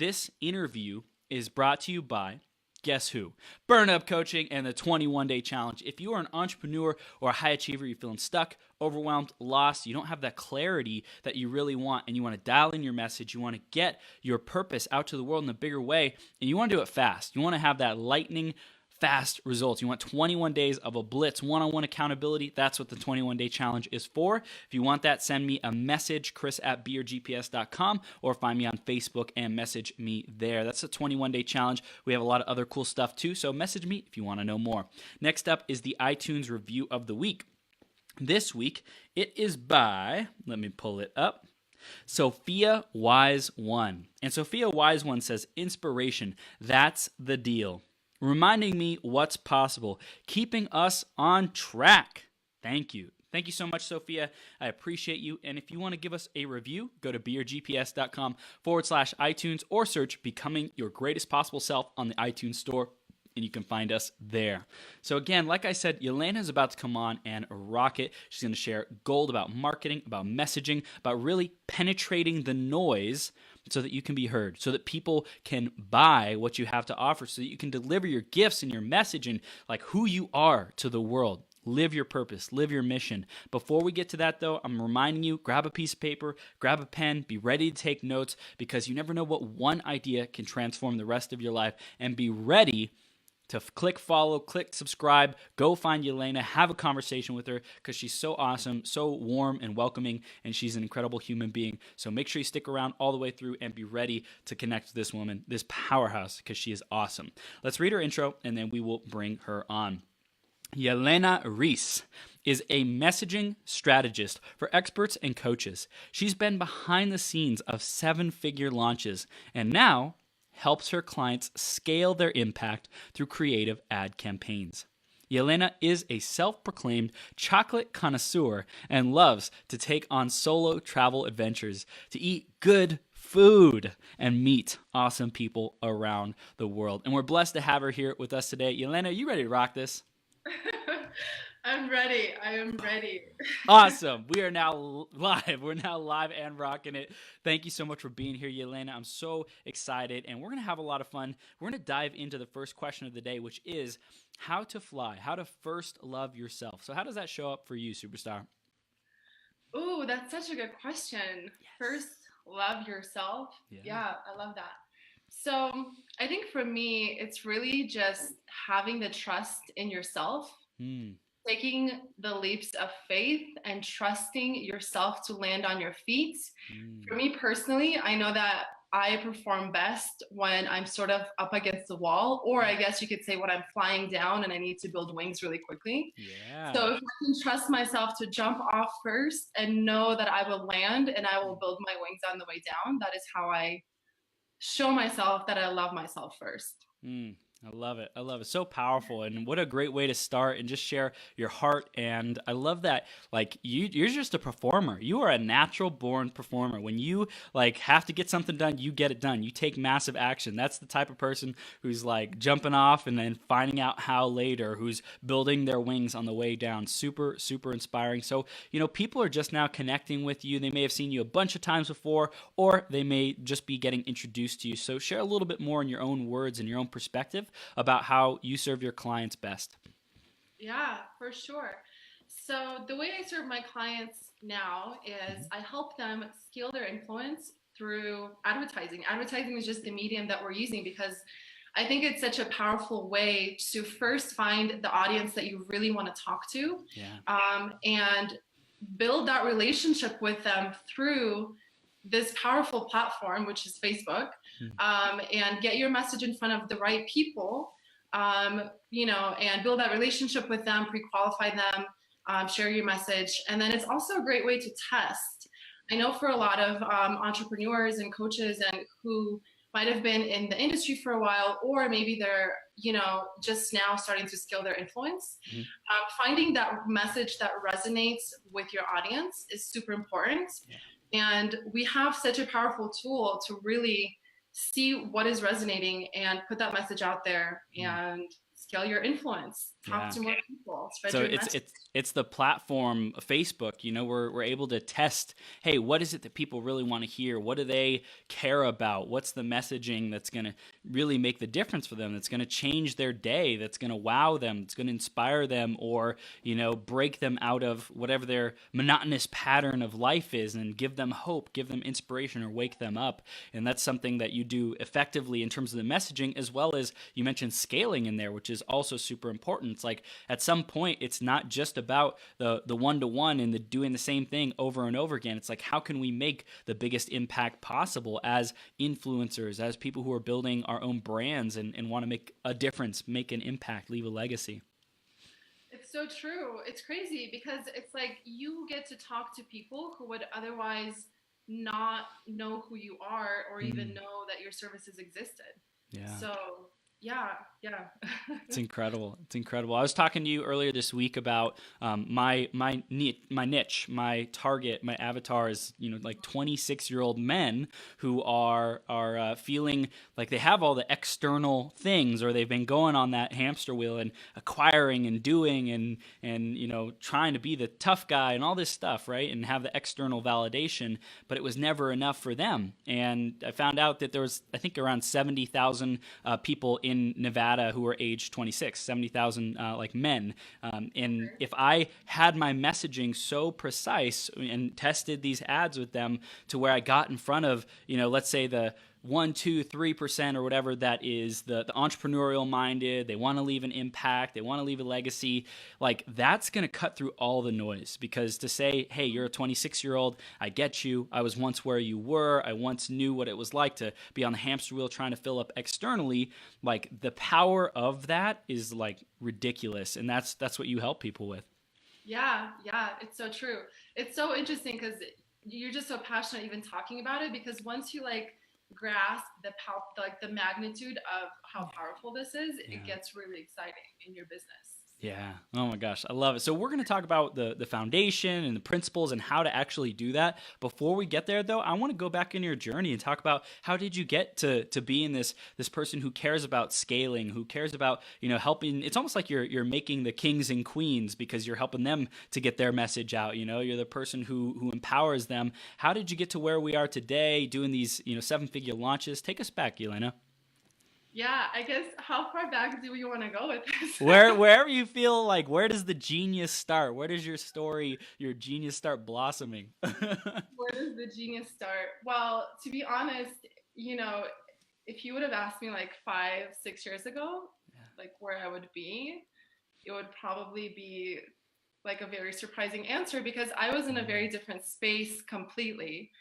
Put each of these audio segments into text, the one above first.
this interview is brought to you by, guess who? Burn Up Coaching and the 21-Day Challenge. If you are an entrepreneur or a high achiever, you're feeling stuck, overwhelmed, lost, you don't have that clarity that you really want, and you want to dial in your message, you want to get your purpose out to the world in a bigger way, and you want to do it fast. You want to have that lightning fast results. You want 21 days of a blitz, one-on-one accountability. That's what the 21-Day Challenge is for. If you want that, send me a message, chris@beyourgps.com, or find me on Facebook and message me there. That's a 21-Day Challenge. We have a lot of other cool stuff too, so message me if you want to know more. Next up is the iTunes review of the week. This week, it is by, let me pull it up, Sophia Wise One. And Sophia Wise One says, inspiration, that's the deal. Reminding me what's possible, keeping us on track. Thank you. Thank you so much, Sophia. I appreciate you. And if you want to give us a review, go to beyourgps.com/iTunes or search Becoming Your Greatest Possible Self on the iTunes store, and you can find us there. So again, like I said, Yelena is about to come on and rock it. She's going to share gold about marketing, about messaging, about really penetrating the noise so that you can be heard, so that people can buy what you have to offer, so that you can deliver your gifts and your message and like who you are to the world. Live your purpose, live your mission. Before we get to that though, I'm reminding you, grab a piece of paper, grab a pen, be ready to take notes, because you never know what one idea can transform the rest of your life, and be ready to click follow, click subscribe, go find Yelena, have a conversation with her, because she's so awesome, so warm and welcoming, and she's an incredible human being. So make sure you stick around all the way through and be ready to connect with this woman, this powerhouse, because she is awesome. Let's read her intro, and then we will bring her on. Yelena Reese is a messaging strategist for experts and coaches. She's been behind the scenes of 7-figure launches, and now helps her clients scale their impact through creative ad campaigns. Yelena is a self-proclaimed chocolate connoisseur and loves to take on solo travel adventures, to eat good food, and meet awesome people around the world. And we're blessed to have her here with us today. Yelena, are you ready to rock this? I'm ready. I am ready. Awesome. We are now live. We're now live and rocking it. Thank you so much for being here, Yelena. I'm so excited, and we're going to have a lot of fun. We're going to dive into the first question of the day, which is how to fly, how to first love yourself. So how does that show up for you, superstar? Ooh, that's such a good question. Yes. First, love yourself. Yeah, I love that. So I think for me, it's really just having the trust in yourself. Taking the leaps of faith and trusting yourself to land on your feet. For me personally, I know that I perform best when I'm sort of up against the wall, or I guess you could say when I'm flying down and I need to build wings really quickly. Yeah. So if I can trust myself to jump off first and know that I will land and I will build my wings on the way down, that is how I show myself that I love myself first. I love it. I love it. So powerful. And what a great way to start and just share your heart. And I love that, like, you're just a performer. You are a natural born performer. When you like have to get something done, you get it done. You take massive action. That's the type of person who's like jumping off and then finding out how later, who's building their wings on the way down. Super, super inspiring. So, people are just now connecting with you. They may have seen you a bunch of times before, or they may just be getting introduced to you. So share a little bit more in your own words and your own perspective about how you serve your clients best. Yeah, for sure. So the way I serve my clients now is I help them scale their influence through advertising. Advertising is just the medium that we're using because I think it's such a powerful way to first find the audience that you really want to talk to, and build that relationship with them through this powerful platform, which is Facebook, and get your message in front of the right people, and build that relationship with them, pre-qualify them, share your message. And then it's also a great way to test. I know for a lot of entrepreneurs and coaches and who might have been in the industry for a while, or maybe they're, just now starting to scale their influence, finding that message that resonates with your audience is super important. Yeah. And we have such a powerful tool to really see what is resonating and put that message out there and scale your influence, talk Yeah. to more people, spread So your message. it's the platform Facebook, we're able to test, hey, what is it that people really want to hear? What do they care about? What's the messaging that's going to really make the difference for them? That's going to change their day, that's going to wow them, that's going to inspire them, or, break them out of whatever their monotonous pattern of life is and give them hope, give them inspiration, or wake them up. And that's something that you do effectively in terms of the messaging, as well as you mentioned scaling in there, which is also super important. It's like at some point, it's not just about the one-to-one and the doing the same thing over and over again. It's like, how can we make the biggest impact possible as influencers, as people who are building our own brands and want to make a difference, make an impact, leave a legacy? It's so true. It's crazy because it's like you get to talk to people who would otherwise not know who you are or even Mm, know that your services existed. yeah. So, yeah, yeah. It's incredible. It's incredible. I was talking to you earlier this week about my niche, my target, my avatar is like 26-year-old men who are feeling like they have all the external things, or they've been going on that hamster wheel and acquiring and doing and trying to be the tough guy and all this stuff, right? And have the external validation, but it was never enough for them. And I found out that there was, I think, around 70,000 people in Nevada who are age 26, 70,000 like men. And if I had my messaging so precise and tested these ads with them to where I got in front of, let's say the 1, 2, 3% or whatever that is, the entrepreneurial minded, they want to leave an impact, they want to leave a legacy, like that's going to cut through all the noise. Because to say, hey, you're a 26-year-old, I get you, I was once where you were, I once knew what it was like to be on the hamster wheel trying to fill up externally, like the power of that is like ridiculous. And that's what you help people with. Yeah, yeah, it's so true. It's so interesting because you're just so passionate even talking about it because once you like grasp the magnitude of how powerful this is, it Yeah. gets really exciting in your business. Yeah. Oh my gosh. I love it. So we're going to talk about the foundation and the principles and how to actually do that. Before we get there though, I want to go back in your journey and talk about how did you get to being this person who cares about scaling, who cares about, helping. It's almost like you're making the kings and queens because you're helping them to get their message out. You're the person who empowers them. How did you get to where we are today doing these, 7-figure launches? Take us back, Yelena. Yeah, I guess how far back do we want to go with this? Wherever you feel like, where does the genius start? Where does your story, your genius start blossoming? Where does the genius start? Well, to be honest, if you would have asked me like 5, 6 years ago, like where I would be, it would probably be like a very surprising answer because I was in a very different space completely.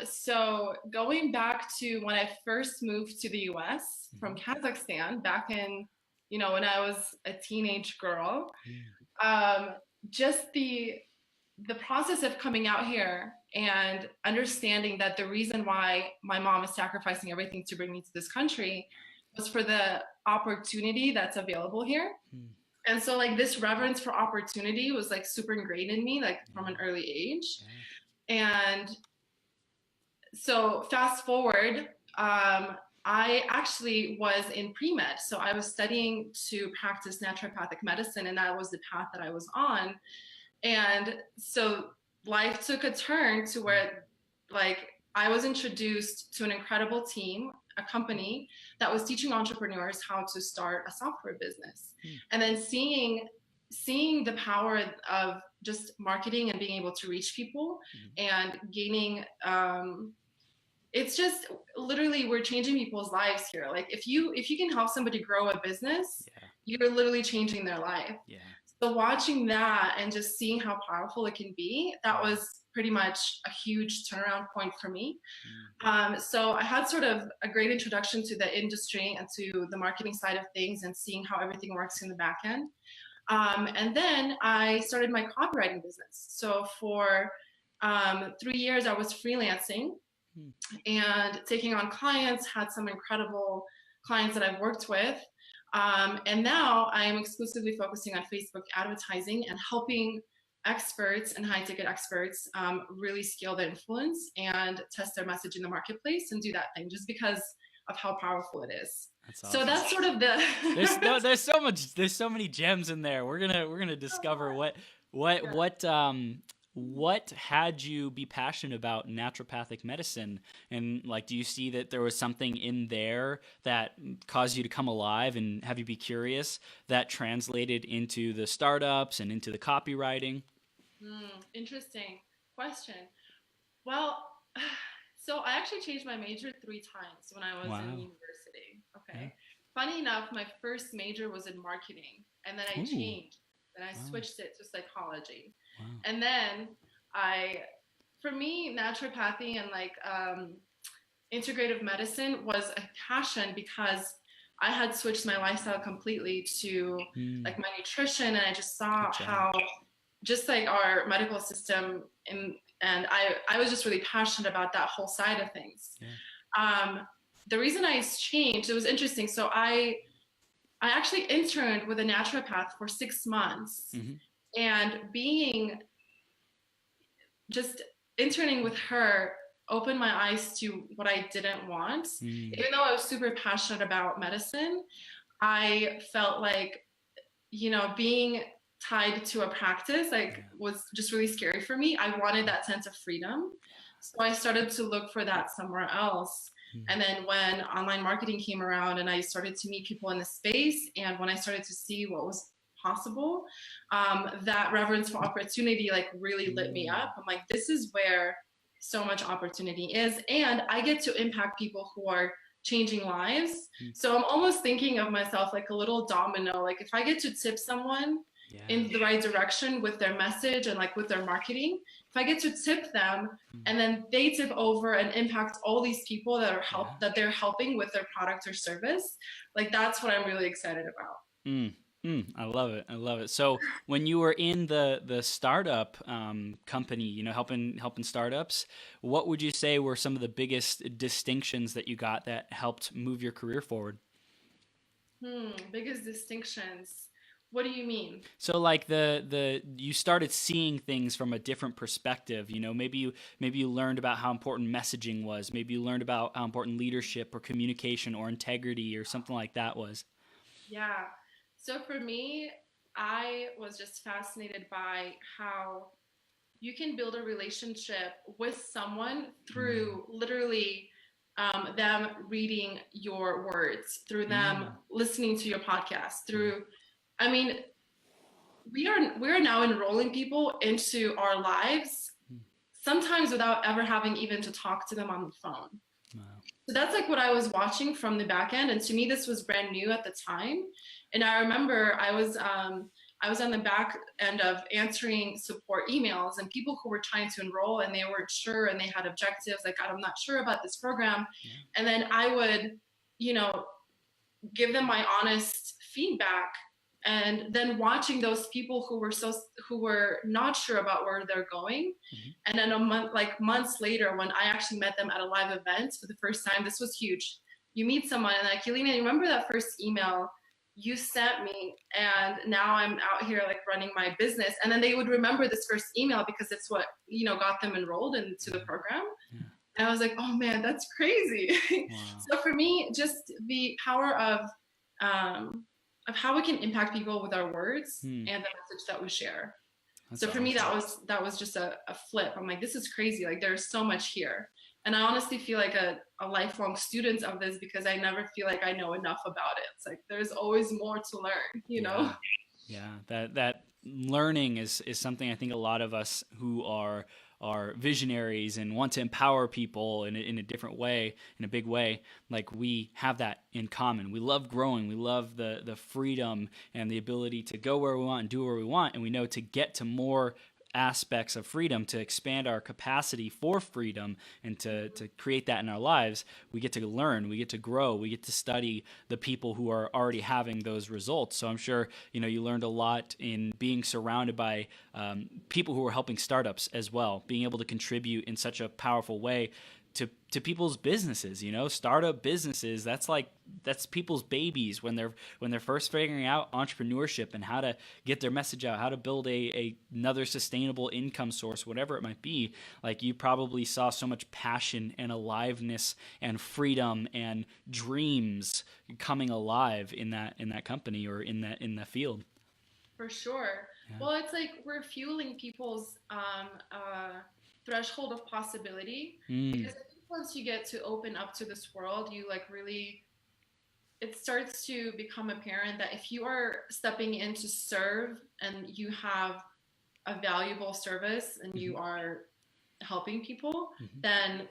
So going back to when I first moved to the US from Kazakhstan back in, when I was a teenage girl, um, just the process of coming out here and understanding that the reason why my mom is sacrificing everything to bring me to this country was for the opportunity that's available here. And so like this reverence for opportunity was like super ingrained in me, like from an early age. And so fast forward, I actually was in pre-med. So I was studying to practice naturopathic medicine, and that was the path that I was on. And so life took a turn to where like I was introduced to an incredible team, a company that was teaching entrepreneurs how to start a software business. And then seeing the power of just marketing and being able to reach people and gaining it's just literally we're changing people's lives here. Like if you can help somebody grow a business, you're literally changing their life. So watching that and just seeing how powerful it can be, that was pretty much a huge turnaround point for me. So I had sort of a great introduction to the industry and to the marketing side of things and seeing how everything works in the back end. And then I started my copywriting business. So for 3 years, I was freelancing and taking on clients, had some incredible clients that I've worked with. And now I am exclusively focusing on Facebook advertising and helping experts and high ticket experts really scale their influence and test their message in the marketplace and do that thing just because of how powerful it is. That's So awesome. that's sort of the There's so many gems in there. We're gonna discover what had you be passionate about naturopathic medicine, and like, do you see that there was something in there that caused you to come alive and have you be curious that translated into the startups and into the copywriting? Interesting question. Well, so I actually changed my major 3 times when I was in Wow. university. Yeah. Okay. Funny enough, my first major was in marketing, and then I Ooh. changed. Then I Wow. switched it to psychology. Wow. And then I, for me, naturopathy and like integrative medicine was a passion because I had switched my lifestyle completely to Mm. like my nutrition, and I just saw Good job. how just like our medical system and I was just really passionate about that whole side of things. Yeah. The reason I changed, it was interesting. So I actually interned with a naturopath for 6 months, Mm-hmm. and being just interning with her opened my eyes to what I didn't want. Mm. Even though I was super passionate about medicine, I felt like, being tied to a practice like was just really scary for me. I wanted that sense of freedom. So I started to look for that somewhere else. Mm. And then when online marketing came around and I started to meet people in the space, and when I started to see what was possible, that reverence for opportunity like really lit me up. I'm like, this is where so much opportunity is, and I get to impact people who are changing lives. So I'm almost thinking of myself like a little domino. Like if I get to tip someone in the right direction with their message and like with their marketing, if I get to tip them and then they tip over and impact all these people that are that they're helping with their product or service, like that's what I'm really excited about. I love it. I love it. So when you were in the startup company, helping startups, what would you say were some of the biggest distinctions that you got that helped move your career forward? Biggest distinctions. What do you mean? So like the you started seeing things from a different perspective. Maybe you learned about how important messaging was. Maybe you learned about how important leadership or communication or integrity or something like that was. Yeah. So for me, I was just fascinated by how you can build a relationship with someone through literally them reading your words, through them listening to your podcast, through, I mean, we are now enrolling people into our lives, sometimes without ever having even to talk to them on the phone. Wow. So that's like what I was watching from the back end. And to me, this was brand new at the time. And I remember I was on the back end of answering support emails and people who were trying to enroll and they weren't sure and they had objectives like, I'm not sure about this program. And then I would, give them my honest feedback. And then watching those people who were not sure about where they're going, and then months later, when I actually met them at a live event for the first time, this was huge. You meet someone and like, Yelena, you remember that first email you sent me, and now I'm out here like running my business. And then they would remember this first email because it's what got them enrolled into the program. And I was like, oh man, that's crazy. Wow. So for me, just the power of how we can impact people with our words and the message that we share. That's so for me, that was just a flip. I'm like, this is crazy. Like there's so much here. And I honestly feel like a lifelong student of this because I never feel like I know enough about it. It's like there's always more to learn, know? Yeah, that learning is something I think a lot of us who are visionaries and want to empower people in a different way, in a big way, like we have that in common. We love growing. We love the freedom and the ability to go where we want and do where we want. And we know to get to more aspects of freedom, to expand our capacity for freedom and to create that in our lives, we get to learn, we get to grow, we get to study the people who are already having those results. So I'm sure you learned a lot in being surrounded by people who are helping startups as well, being able to contribute in such a powerful way to people's businesses, startup businesses. That's people's babies when they're first figuring out entrepreneurship and how to get their message out, how to build another sustainable income source, whatever it might be. Like, you probably saw so much passion and aliveness and freedom and dreams coming alive in that company or in that field. For sure. Yeah. Well, it's like we're fueling people's threshold of possibility, because I think once you get to open up to this world, you like really, it starts to become apparent that if you are stepping in to serve and you have a valuable service and you are helping people, then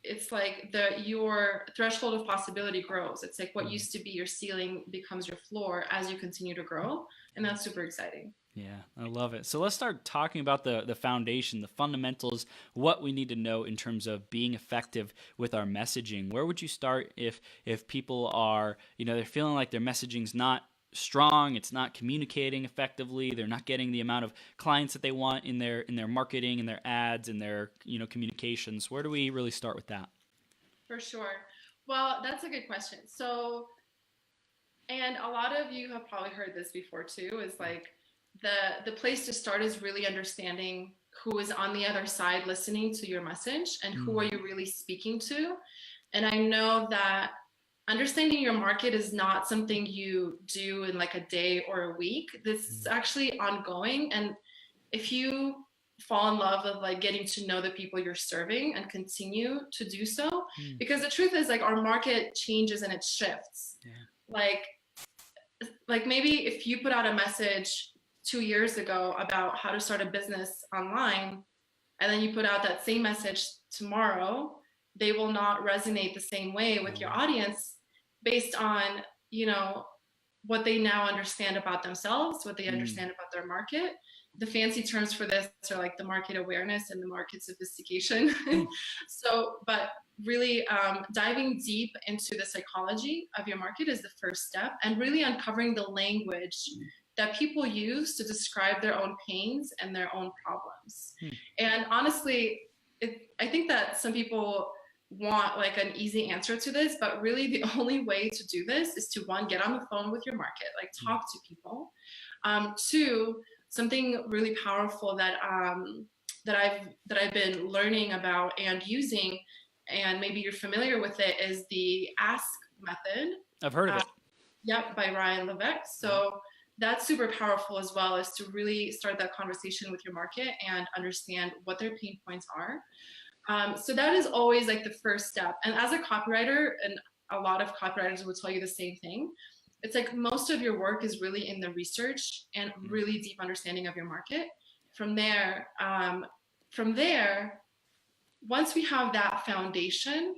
it's like your threshold of possibility grows. It's like what used to be your ceiling becomes your floor as you continue to grow, and that's super exciting. Yeah, I love it. So let's start talking about the foundation, the fundamentals, what we need to know in terms of being effective with our messaging. Where would you start if people are, they're feeling like their messaging's not strong, it's not communicating effectively, they're not getting the amount of clients that they want in their marketing, in their ads, in their communications? Where do we really start with that? For sure. Well, that's a good question. So, and a lot of you have probably heard this before too, is like the place to start is really understanding who is on the other side listening to your message and who are you really speaking to. And I know that understanding your market is not something you do in like a day or a week. This is actually ongoing. And if you fall in love with like getting to know the people you're serving and continue to do so, because the truth is like our market changes and it shifts. Like maybe if you put out a message 2 years ago about how to start a business online, and then you put out that same message tomorrow, they will not resonate the same way with your audience based on, what they now understand about themselves, what they understand about their market. The fancy terms for this are like the market awareness and the market sophistication. But really diving deep into the psychology of your market is the first step, and really uncovering the language that people use to describe their own pains and their own problems. And honestly, I think that some people want like an easy answer to this, but really the only way to do this is to, one, get on the phone with your market, like talk to people. Two, something really powerful that I've been learning about and using, and maybe you're familiar with it, is the ask method. I've heard of it. Yep, by Ryan Levesque. So that's super powerful as well, is to really start that conversation with your market and understand what their pain points are. So that is always like the first step. And as a copywriter, and a lot of copywriters will tell you the same thing, it's like most of your work is really in the research and really deep understanding of your market. From there, once we have that foundation,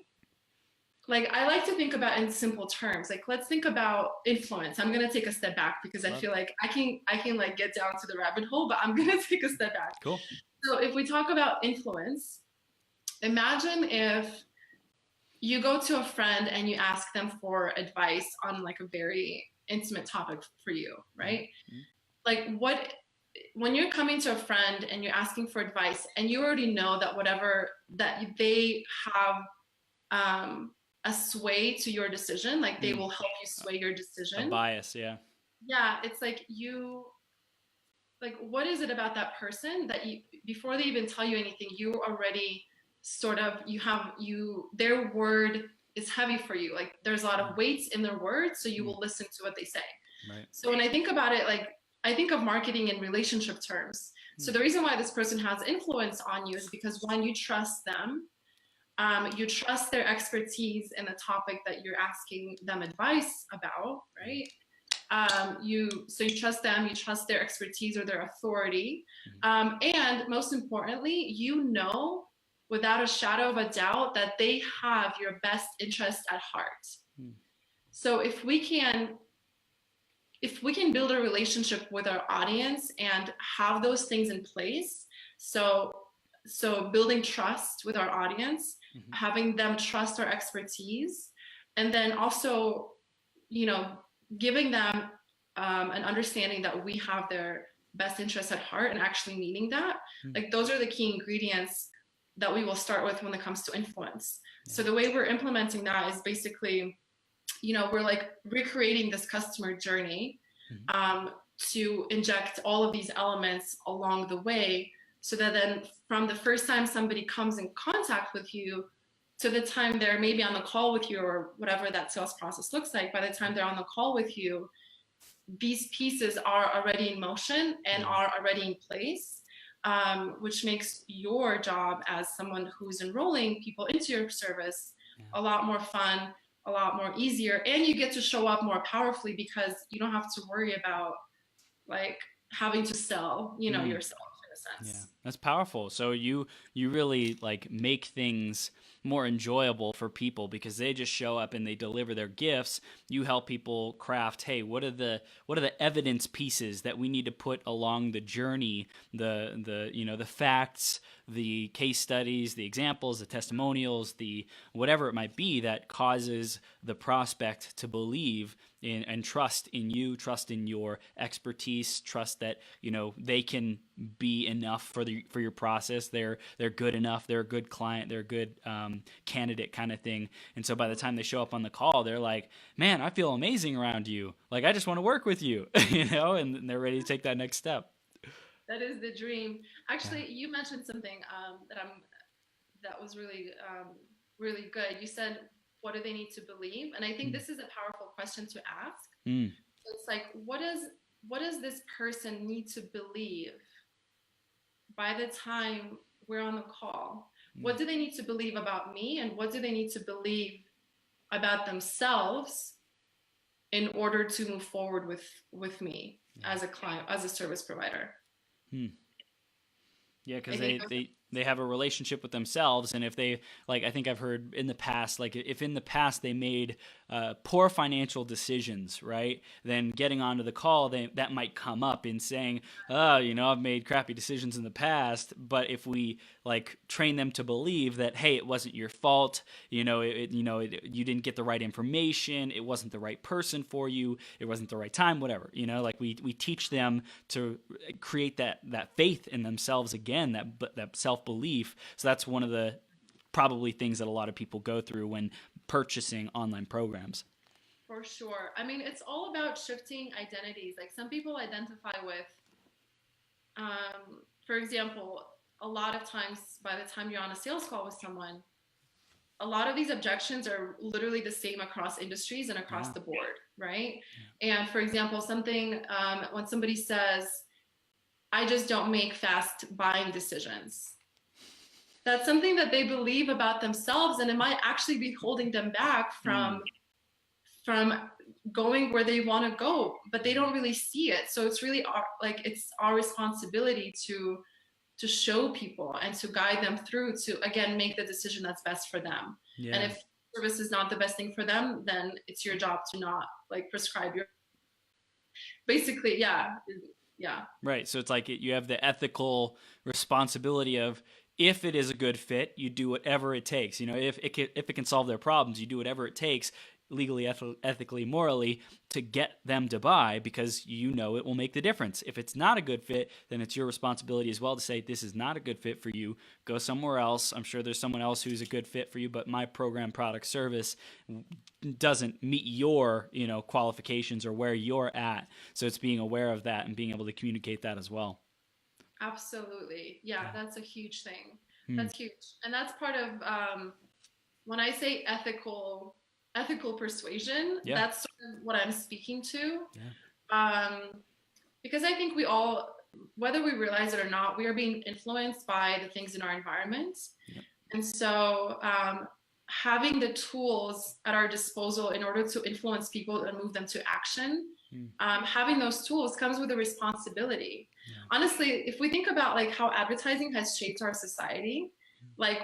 like I like to think about in simple terms. Like, let's think about influence. I'm gonna take a step back because I feel like I can like get down to the rabbit hole, but I'm gonna take a step back. Cool. So if we talk about influence, imagine if you go to a friend and you ask them for advice on like a very intimate topic for you, right? Like when you're coming to a friend and you're asking for advice and you already know that whatever that they have a sway to your decision, like they will help you sway your decision. A bias, yeah. Yeah, it's like what is it about that person that you, before they even tell you anything, you already sort of, their word is heavy for you. Like there's a lot of weight in their words, so you will listen to what they say. Right. So when I think about it, like I think of marketing in relationship terms. So the reason why this person has influence on you is because, one, you trust them. You trust their expertise in the topic that you're asking them advice about, right? You trust them, you trust their expertise or their authority. And most importantly, without a shadow of a doubt that they have your best interest at heart. So if we can build a relationship with our audience and have those things in place, so building trust with our audience, having them trust our expertise, and then also, giving them an understanding that we have their best interests at heart and actually meaning that, like those are the key ingredients that we will start with when it comes to influence. Yeah. So the way we're implementing that is basically, we're like recreating this customer journey, to inject all of these elements along the way, so that then from the first time somebody comes in contact with you to the time they're maybe on the call with you, or whatever that sales process looks like, by the time they're on the call with you, these pieces are already in motion and are already in place, which makes your job as someone who's enrolling people into your service a lot more fun, a lot more easier, and you get to show up more powerfully because you don't have to worry about like having to sell, yourself in a sense. Yeah, that's powerful. So you really like make things more enjoyable for people because they just show up and they deliver their gifts. You help people craft, hey, what are the evidence pieces that we need to put along the journey, the facts, the case studies, the examples, the testimonials, the whatever it might be that causes the prospect to believe in and trust in you, trust in your expertise, trust that they can be enough for your process. They're good enough. They're a good client. They're a good candidate kind of thing. And so by the time they show up on the call, they're like, "Man, I feel amazing around you. Like I just want to work with you," and they're ready to take that next step. That is the dream. Actually, you mentioned something that was really really good. You said, what do they need to believe? And I think this is a powerful question to ask. It's like, what does this person need to believe by the time we're on the call? What do they need to believe about me, and what do they need to believe about themselves in order to move forward with me as a client, as a service provider? Yeah, because they have a relationship with themselves, and if they, like, I think I've heard in the past, like if in the past they made poor financial decisions, right, then getting onto the call, that might come up in saying, oh, I've made crappy decisions in the past. But if we like train them to believe that, hey, it wasn't your fault, you didn't get the right information, it wasn't the right person for you, it wasn't the right time, whatever, like we teach them to create that faith in themselves again, that self-belief. So that's one of the probably things that a lot of people go through when purchasing online programs. For sure. I mean, it's all about shifting identities. Like some people identify with, for example, a lot of times by the time you're on a sales call with someone, a lot of these objections are literally the same across industries and across the board, right? And for example, something when somebody says, I just don't make fast buying decisions. That's something that they believe about themselves, and it might actually be holding them back from going where they want to go, but they don't really see it. So it's really it's our responsibility to show people and to guide them through to, again, make the decision that's best for them. Yeah. And if service is not the best thing for them, then it's your job to not prescribe your, basically, yeah. Right. So it's like you have the ethical responsibility of, if it is a good fit, you do whatever it takes. If it can solve their problems, you do whatever it takes, legally, ethically, morally, to get them to buy, because it will make the difference. If it's not a good fit, then it's your responsibility as well to say, this is not a good fit for you. Go somewhere else. I'm sure there's someone else who's a good fit for you, but my program, product, service doesn't meet your qualifications or where you're at. So it's being aware of that and being able to communicate that as well. Absolutely. Yeah, that's a huge thing. That's huge. And that's part of when I say ethical persuasion, that's sort of what I'm speaking to. Because I think we all, whether we realize it or not, we are being influenced by the things in our environment. And so having the tools at our disposal in order to influence people and move them to action, having those tools comes with a responsibility. Honestly, if we think about how advertising has shaped our society,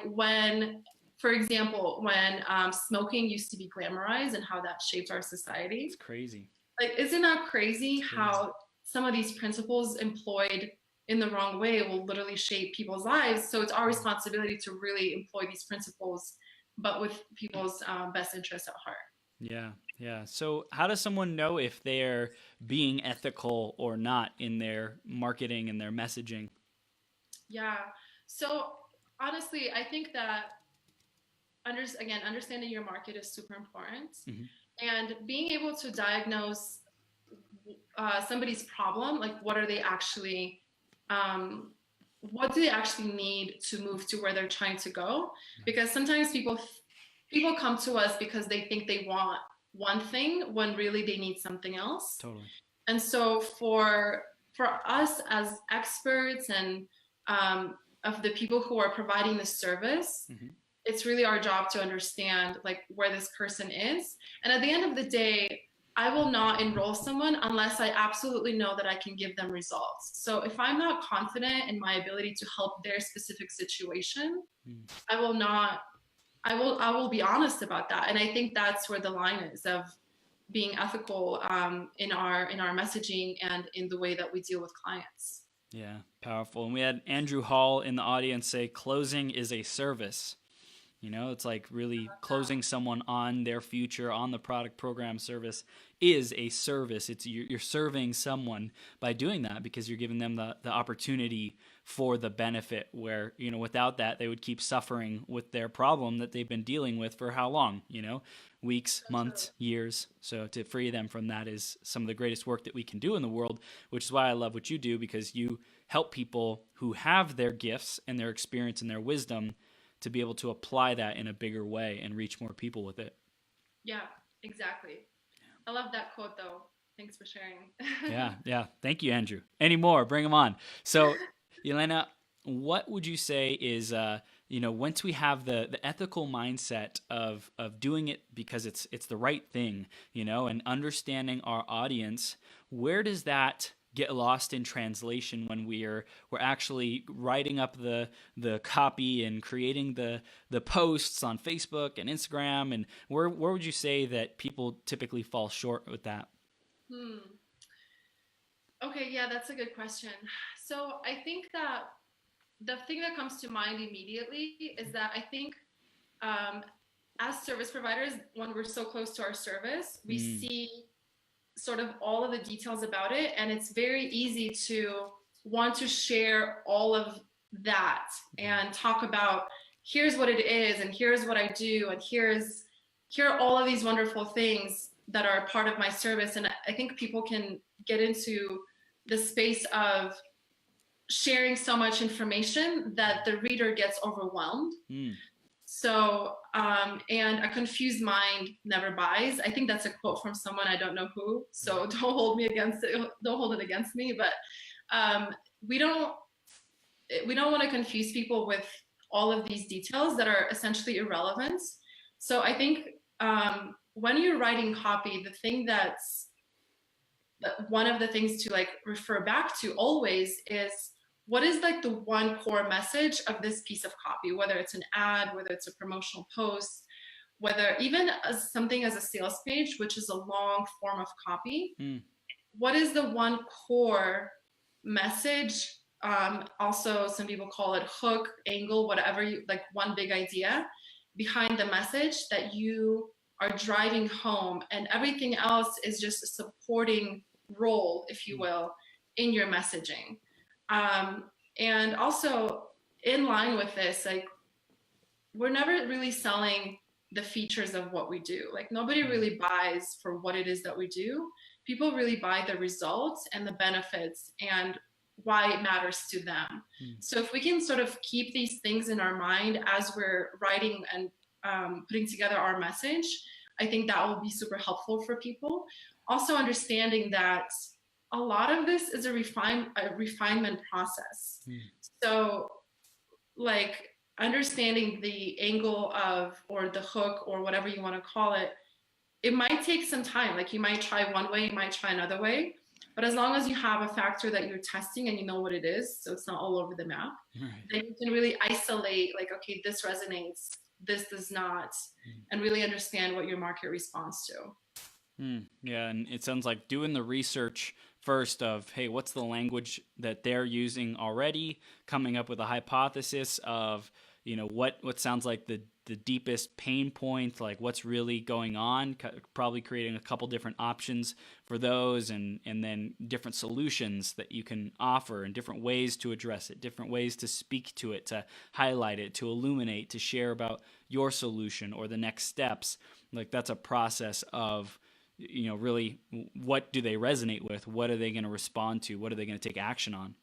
when, for example, when smoking used to be glamorized and how that shaped our society. It's crazy. Isn't that crazy how some of these principles employed in the wrong way will literally shape people's lives? So it's our responsibility to really employ these principles, but with people's best interests at heart. Yeah. So how does someone know if they're being ethical or not in their marketing and their messaging? Yeah. So Honestly, I think that understanding your market is super important, Mm-hmm. and being able to diagnose somebody's problem, like um, what do they actually need to move to where they're trying to go? Because sometimes people come to us because they think they want one thing when really they need something else. Totally. And so for us as experts and of the people who are providing the service, Mm-hmm. it's really our job to understand like where this person is. And at the end of the day, I will not enroll someone unless I absolutely know that I can give them results. So if I'm not confident in my ability to help their specific situation, Mm. I will not I will be honest about that. And I think that's where the line is of being ethical in our messaging and in the way that we deal with clients. Yeah, powerful. And we had Andrew Hall in the audience say closing is a service. You know, it's like really closing someone on their future, on the product, program, service is a service. It's you're serving someone by doing that because you're giving them the opportunity for the benefit where, you know, without that, they would keep suffering with their problem that they've been dealing with for how long, you know, weeks, months, years. So to free them from that is some of the greatest work that we can do in the world, which is why I love what you do, because you help people who have their gifts and their experience and their wisdom to be able to apply that in a bigger way and reach more people with it. Yeah, exactly. I love that quote though. Thanks for sharing. Yeah. Thank you, Andrew. Any more? Bring them on. So, Yelena, what would you say is, you know, once we have the ethical mindset of doing it because it's the right thing, you know, and understanding our audience, where does that get lost in translation when we're actually writing up the copy and creating the posts on Facebook and Instagram, and where would you say that people typically fall short with that? Hmm. Okay, yeah, that's a good question. So I think that the thing that comes to mind immediately is that I think um, as service providers, when we're so close to our service, we Mm, see sort of all of the details about it, and it's very easy to want to share all of that and talk about here's what it is and here's what I do and here are all of these wonderful things that are part of my service. And I think people can get into the space of sharing so much information that the reader gets overwhelmed. mm, So, and a confused mind never buys. I think that's a quote from someone, I don't know who. So don't hold me against it. Don't hold it against me. But um, we don't we don't want to confuse people with all of these details that are essentially irrelevant. So I think when you're writing copy, the thing that's one of the things to like refer back to always is what is like the one core message of this piece of copy, whether it's an ad, whether it's a promotional post, whether even as something as a sales page, which is a long form of copy. mm, What is the one core message? Also, some people call it hook, angle, whatever you like, one big idea behind the message that you are driving home, and everything else is just a supporting role, if you mm, will, in your messaging. Um, and also, in line with this, like, we're never really selling the features of what we do. Like, nobody mm, really buys for what it is that we do. People really buy the results and the benefits and why it matters to them. mm, So if we can sort of keep these things in our mind as we're writing and putting together our message, I think that will be super helpful for people. Also understanding that a lot of this is a refinement process. mm, So like understanding the angle of or the hook or whatever you want to call it, it might take some time. Like you might try one way, you might try another way, but as long as you have a factor that you're testing and you know what it is, so it's not all over the map, right. then you can really isolate like, okay, this resonates, this does not, and really understand what your market responds to. Yeah, and it sounds like doing the research first of, hey, what's the language that they're using already, coming up with a hypothesis of, you know, what sounds like the deepest pain points, like what's really going on, probably creating a couple different options for those, and then different solutions that you can offer, and different ways to address it, different ways to speak to it, to highlight it, to illuminate, to share about your solution or the next steps. Like that's a process of, really, what do they resonate with? What are they going to respond to? What are they going to take action on?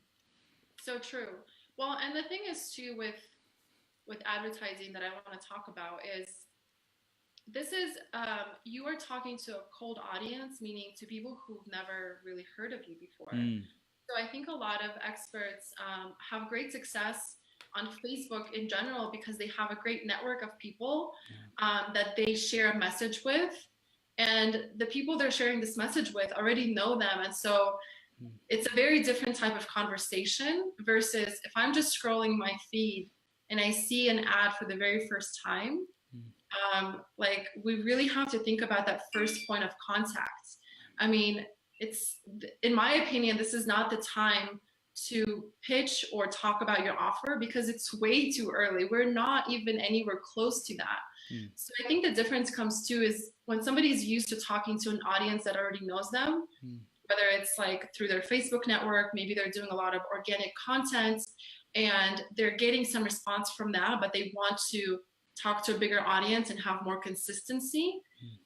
So true. Well, and the thing is too with advertising that I want to talk about is this is you are talking to a cold audience, meaning to people who've never really heard of you before. So I think a lot of experts have great success on Facebook in general because they have a great network of people that they share a message with, and the people they're sharing this message with already know them, and so it's a very different type of conversation versus if I'm just scrolling my feed and I see an ad for the very first time. Like we really have to think about that first point of contact. I mean, it's, in my opinion, this is not the time to pitch or talk about your offer because it's way too early. We're not even anywhere close to that. So I think the difference comes too is when somebody's used to talking to an audience that already knows them, whether it's like through their Facebook network, maybe they're doing a lot of organic content and they're getting some response from that, but they want to talk to a bigger audience and have more consistency.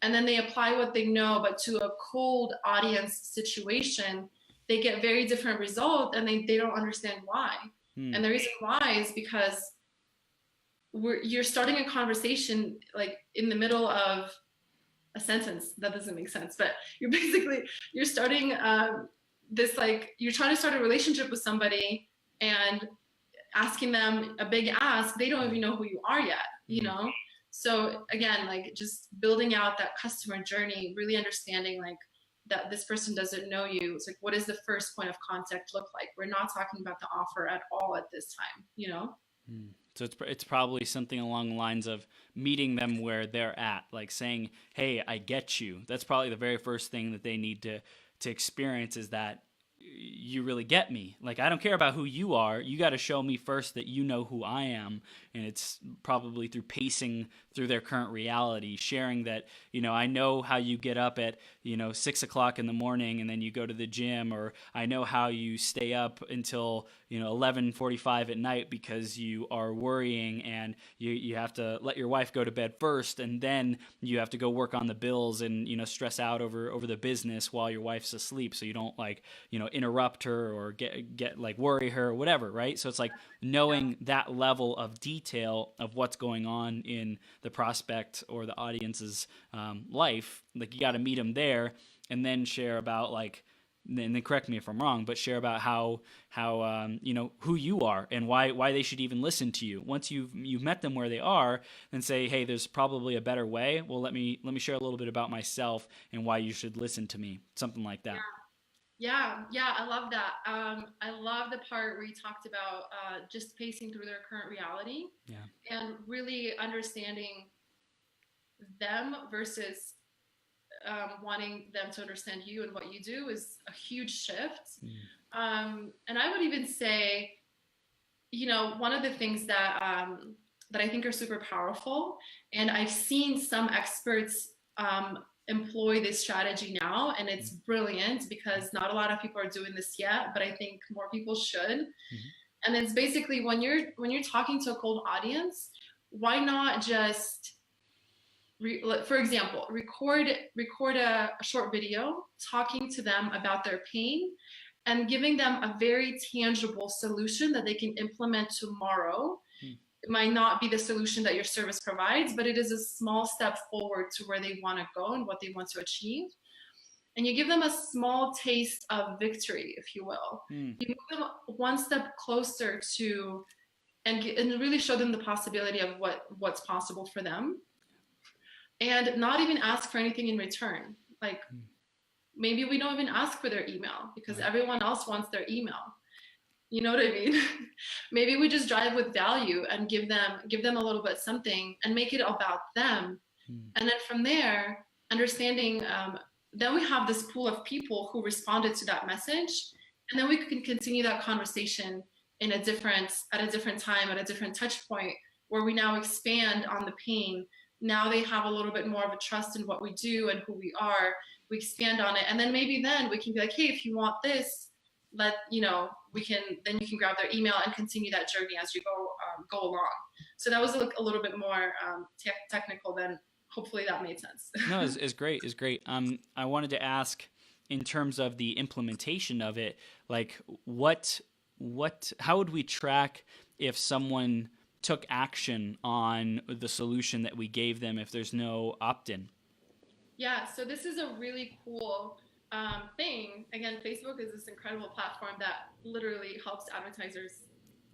And then they apply what they know, but to a cold audience situation, they get very different results and they don't understand why. And the reason why is because you're starting a conversation like in the middle of a sentence that doesn't make sense, but you're starting this, like you're trying to start a relationship with somebody and asking them a big ask. They don't even know who you are yet, So again, like just building out that customer journey, really understanding like that this person doesn't know you. It's like, what does the first point of contact look like? We're not talking about the offer at all at this time, So it's probably something along the lines of meeting them where they're at, like saying, hey, I get you. That's probably the very first thing that they need to experience, is that you really get me. Like, I don't care about who you are. You got to show me first that you know who I am. And it's probably through pacing through their current reality, sharing that, I know how you get up at, 6 o'clock in the morning and then you go to the gym, or I know how you stay up until, 11:45 at night because you are worrying and you have to let your wife go to bed first. And then you have to go work on the bills and, stress out over the business while your wife's asleep. So you don't interrupt her or get like worry her or whatever. Right. So it's like knowing that level of detail of what's going on in the prospect or the audience's life. Like you got to meet them there and then share about and then correct me if I'm wrong, but share about how who you are and why they should even listen to you. Once you've met them where they are, then say, hey, there's probably a better way. Well, let me share a little bit about myself and why you should listen to me. Something like that. Yeah, I love that. I love the part where you talked about just pacing through their current reality, and really understanding them versus wanting them to understand you and what you do is a huge shift. And I would even say, one of the things that I think are super powerful, and I've seen some experts employ this strategy now, and it's brilliant because not a lot of people are doing this yet, but I think more people should. And it's basically when you're talking to a cold audience, why not just for example, record a short video talking to them about their pain and giving them a very tangible solution that they can implement tomorrow. It might not be the solution that your service provides, but it is a small step forward to where they want to go and what they want to achieve. And you give them a small taste of victory, if you will. You move them one step closer to, and really show them the possibility of what's possible for them. And not even ask for anything in return. Like maybe we don't even ask for their email because everyone else wants their email. You know what I mean? Maybe we just drive with value and give them a little bit something and make it about them. And then from there, understanding, then we have this pool of people who responded to that message, and then we can continue that conversation at a different time, at a different touch point, where we now expand on the pain. Now they have a little bit more of a trust in what we do and who we are. We expand on it, and then maybe then we can be like, hey, if you want this, we can, then you can grab their email and continue that journey as you go along. So that was a little bit more technical than, hopefully that made sense. No, it's great. It's great. I wanted to ask, in terms of the implementation of it, like how would we track if someone took action on the solution that we gave them if there's no opt-in? Yeah, so this is a really cool thing. Again, Facebook is this incredible platform that literally helps advertisers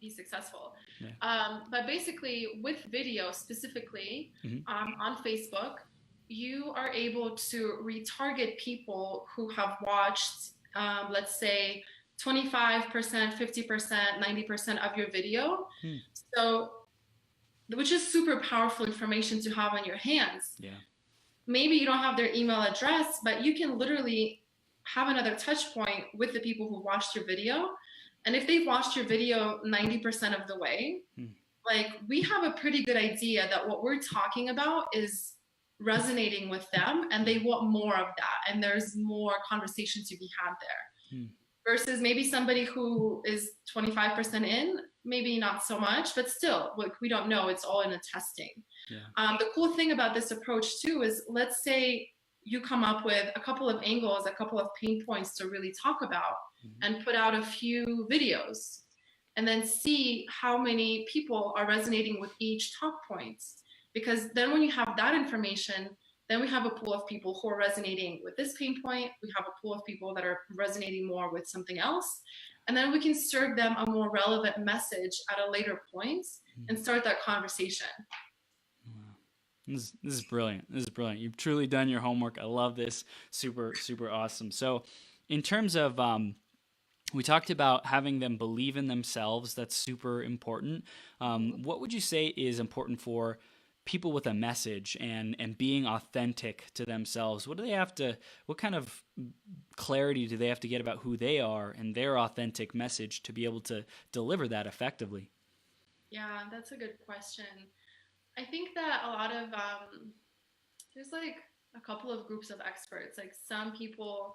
be successful. Yeah. But basically, with video specifically, on Facebook, you are able to retarget people who have watched, let's say, 25%, 50%, 90% of your video. So, which is super powerful information to have on your hands. Yeah. Maybe you don't have their email address, but you can literally have another touch point with the people who watched your video. And if they've watched your video 90% of the way, like, we have a pretty good idea that what we're talking about is resonating with them, and they want more of that. And there's more conversation to be had there. Versus maybe somebody who is 25% in, maybe not so much, but still, like, we don't know. It's all in a testing. Yeah. The cool thing about this approach too is, let's say you come up with a couple of angles, a couple of pain points to really talk about, and put out a few videos, and then see how many people are resonating with each talk points. Because then when you have that information, then we have a pool of people who are resonating with this pain point. We have a pool of people that are resonating more with something else. And then we can serve them a more relevant message at a later point and start that conversation. Wow. This is brilliant. This is brilliant. You've truly done your homework. I love this. Super, super awesome. So in terms of, we talked about having them believe in themselves. That's super important. What would you say is important for people with a message and being authentic to themselves? What kind of clarity do they have to get about who they are and their authentic message to be able to deliver that effectively? Yeah, that's a good question. I think that a lot of, there's like a couple of groups of experts, like some people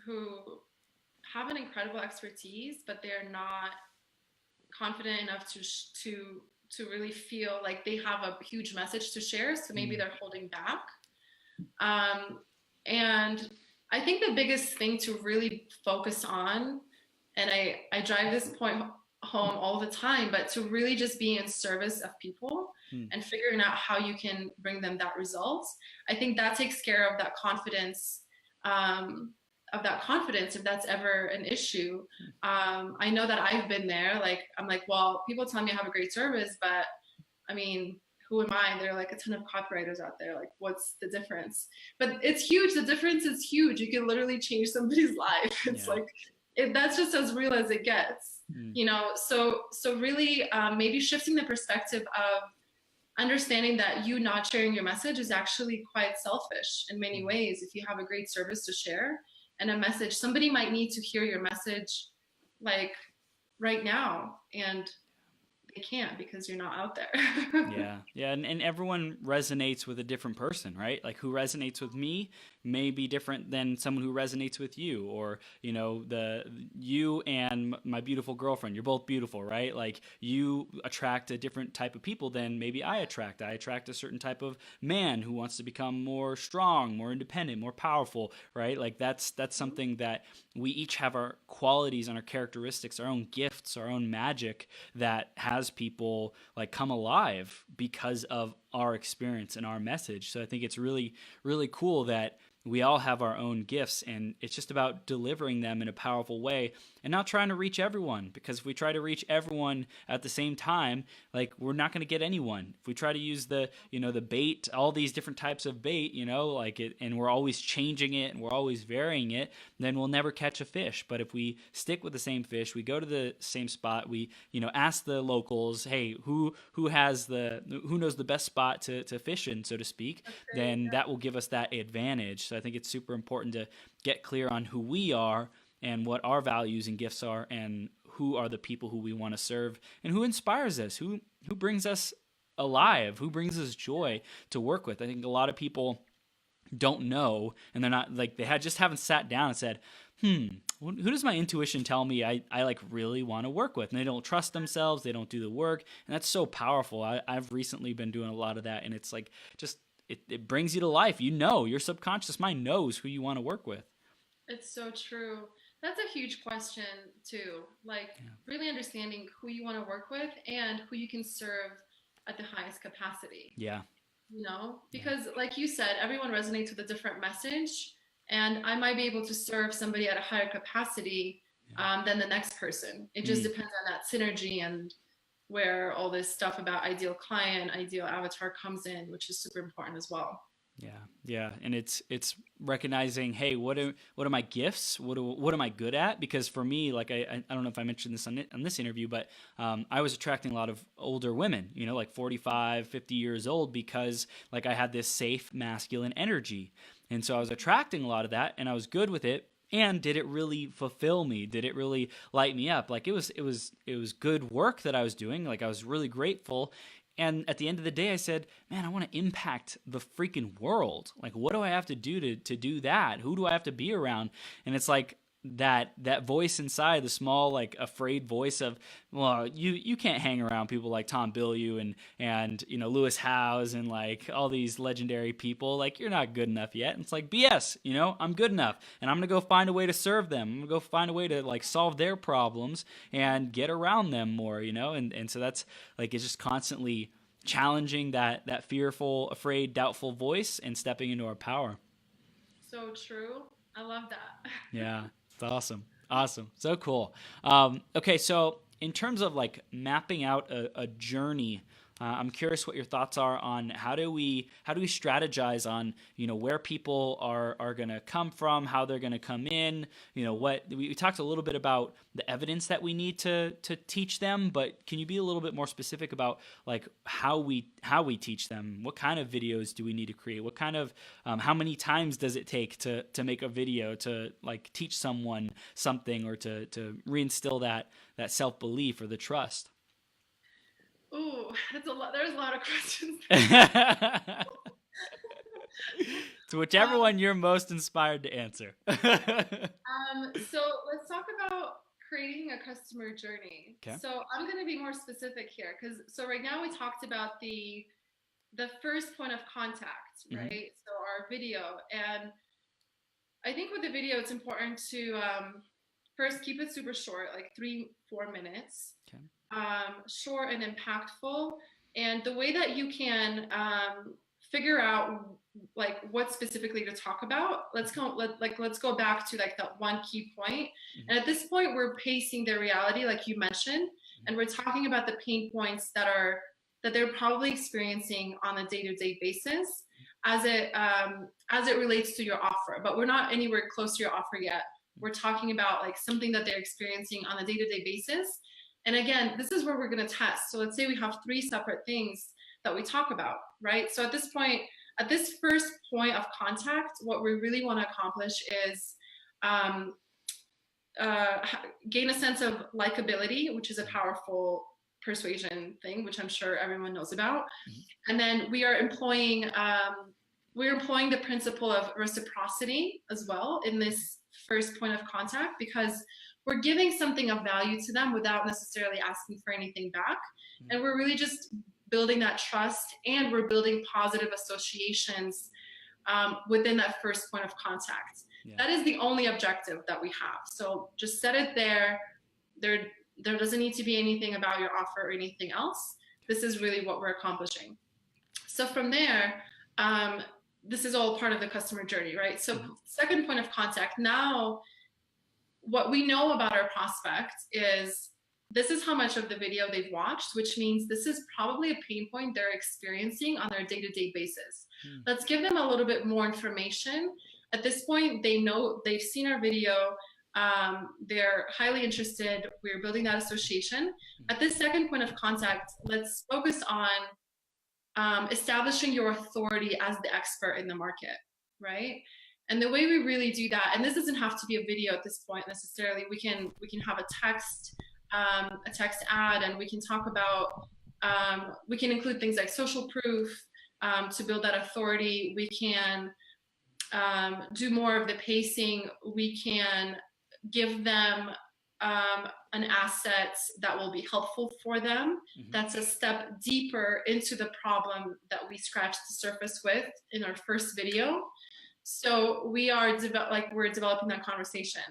who have an incredible expertise, but they're not confident enough to really feel like they have a huge message to share. So maybe they're holding back. And I think the biggest thing to really focus on, and I drive this point home all the time, but to really just be in service of people and figuring out how you can bring them that result. I think that takes care of that confidence, if that's ever an issue. I know that I've been there. Like, I'm like, well, people tell me I have a great service, but I mean, who am I? There are like a ton of copywriters out there. Like, what's the difference? But it's huge. The difference is huge. You can literally change somebody's life. It's that's just as real as it gets, So really, maybe shifting the perspective of understanding that you not sharing your message is actually quite selfish in many ways. If you have a great service to share and a message, somebody might need to hear your message like right now, and they can't because you're not out there. Yeah. And everyone resonates with a different person, right? Like, who resonates with me may be different than someone who resonates with you, or, you and my beautiful girlfriend, you're both beautiful, right? Like, you attract a different type of people than maybe I attract. I attract a certain type of man who wants to become more strong, more independent, more powerful, right? Like, that's something that we each have our qualities and our characteristics, our own gifts, our own magic that has people like come alive because of our experience and our message. So I think it's really, really cool that we all have our own gifts, and it's just about delivering them in a powerful way and not trying to reach everyone, because if we try to reach everyone at the same time, like, we're not going to get anyone. If we try to use the bait, all these different types of bait, and we're always changing it and we're always varying it, then we'll never catch a fish. But if we stick with the same fish, we go to the same spot, we, ask the locals, hey, who knows the best spot to fish in, so to speak, then that will give us that advantage. So I think it's super important to get clear on who we are and what our values and gifts are, and who are the people who we want to serve and who inspires us, who brings us alive, who brings us joy to work with. I think a lot of people don't know, and they're not like, just haven't sat down and said, who does my intuition tell me I like really want to work with? And they don't trust themselves, they don't do the work, and that's so powerful. I've recently been doing a lot of that, and it's like, just it brings you to life. Your subconscious mind knows who you want to work with. It's so true. That's a huge question too. Like, really understanding who you want to work with and who you can serve at the highest capacity. Yeah. Because like you said, everyone resonates with a different message, and I might be able to serve somebody at a higher capacity than the next person. It just depends on that synergy and where all this stuff about ideal client, ideal avatar comes in, which is super important as well. Yeah, and it's recognizing, hey, what are my gifts? What am I good at? Because for me, like I don't know if I mentioned this on this interview, but I was attracting a lot of older women, like 45, 50 years old, because like I had this safe masculine energy, and so I was attracting a lot of that, and I was good with it. And did it really fulfill me? Did it really light me up? Like it was good work that I was doing. Like I was really grateful. And at the end of the day, I said, man, I want to impact the freaking world. Like, what do I have to do to do that? Who do I have to be around? And it's like that voice inside, the small, like, afraid voice of, well, you can't hang around people like Tom Bilyeu and Lewis Howes and like all these legendary people. Like, you're not good enough yet. And it's like, BS, I'm good enough, and I'm gonna go find a way to serve them. I'm gonna go find a way to like solve their problems and get around them more, and so that's like, it's just constantly challenging that fearful, afraid, doubtful voice and stepping into our power. So true. I love that. Yeah. It's awesome. So cool. Okay, so in terms of like mapping out a journey, I'm curious what your thoughts are on how do we strategize on where people are going to come from, how they're going to come in. What we talked a little bit about the evidence that we need to teach them, but can you be a little bit more specific about like how we teach them? What kind of videos do we need to create? What kind of how many times does it take to make a video to like teach someone something, or to reinstill that self-belief or the trust? Ooh, that's a lot. There's a lot of questions. So whichever one you're most inspired to answer. So let's talk about creating a customer journey. Okay. So I'm going to be more specific here, because right now we talked about the first point of contact, right? Mm-hmm. So our video, and I think with the video, it's important to first keep it super short, like 3-4 minutes. Okay. Short and impactful. And the way that you can figure out like what specifically to talk about, let's go back to like that one key point. Mm-hmm. And at this point, we're pacing the reality, like you mentioned, and we're talking about the pain points that they're probably experiencing on a day-to-day basis as it relates to your offer. But we're not anywhere close to your offer yet. We're talking about like something that they're experiencing on a day-to-day basis. And again, this is where we're going to test. So let's say we have 3 separate things that we talk about, right? So at this first point of contact, what we really want to accomplish is gain a sense of likability, which is a powerful persuasion thing, which I'm sure everyone knows about. Mm-hmm. And then we are employing the principle of reciprocity as well in this first point of contact, because we're giving something of value to them without necessarily asking for anything back. Mm-hmm. And we're really just building that trust, and we're building positive associations within that first point of contact. Yeah. That is the only objective that we have. So just set it there. There doesn't need to be anything about your offer or anything else. This is really what we're accomplishing. So from there, this is all part of the customer journey, right? So mm-hmm. Second point of contact, now what we know about our prospect is this is how much of the video they've watched, which means this is probably a pain point they're experiencing on their day-to-day basis. Let's give them a little bit more information. At this point, they know they've seen our video. They're highly interested. We're building that association. At this second point of contact, let's focus on establishing your authority as the expert in the market, right? And the way we really do that, and this doesn't have to be a video at this point necessarily, we can have a text a text ad, and we can talk about, we can include things like social proof to build that authority. We can do more of the pacing. We can give them an asset that will be helpful for them. That's a step deeper into the problem that we scratched the surface with in our first video. So we are we're developing that conversation,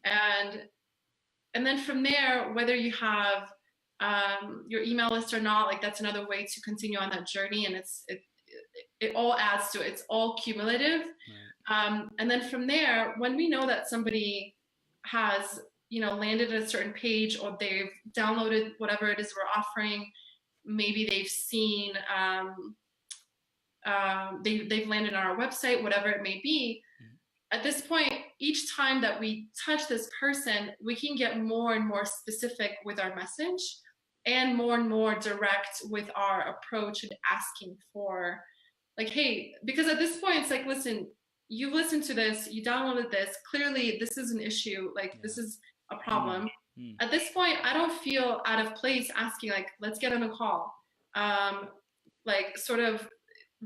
and then from there, whether you have your email list or not, like that's another way to continue on that journey, and it all adds to it. It's all cumulative. And then from there, when we know that somebody has, landed at a certain page, or they've downloaded whatever it is we're offering, maybe they've seen, they've landed on our website, whatever it may be. At this point, each time that we touch this person, we can get more and more specific with our message, and more direct with our approach and asking for, like, hey, because at this point, it's like, listen, you listened to this, you downloaded this, clearly this is an issue, like this is a problem. At this point, I don't feel out of place asking, like, let's get on a call. Like, sort of,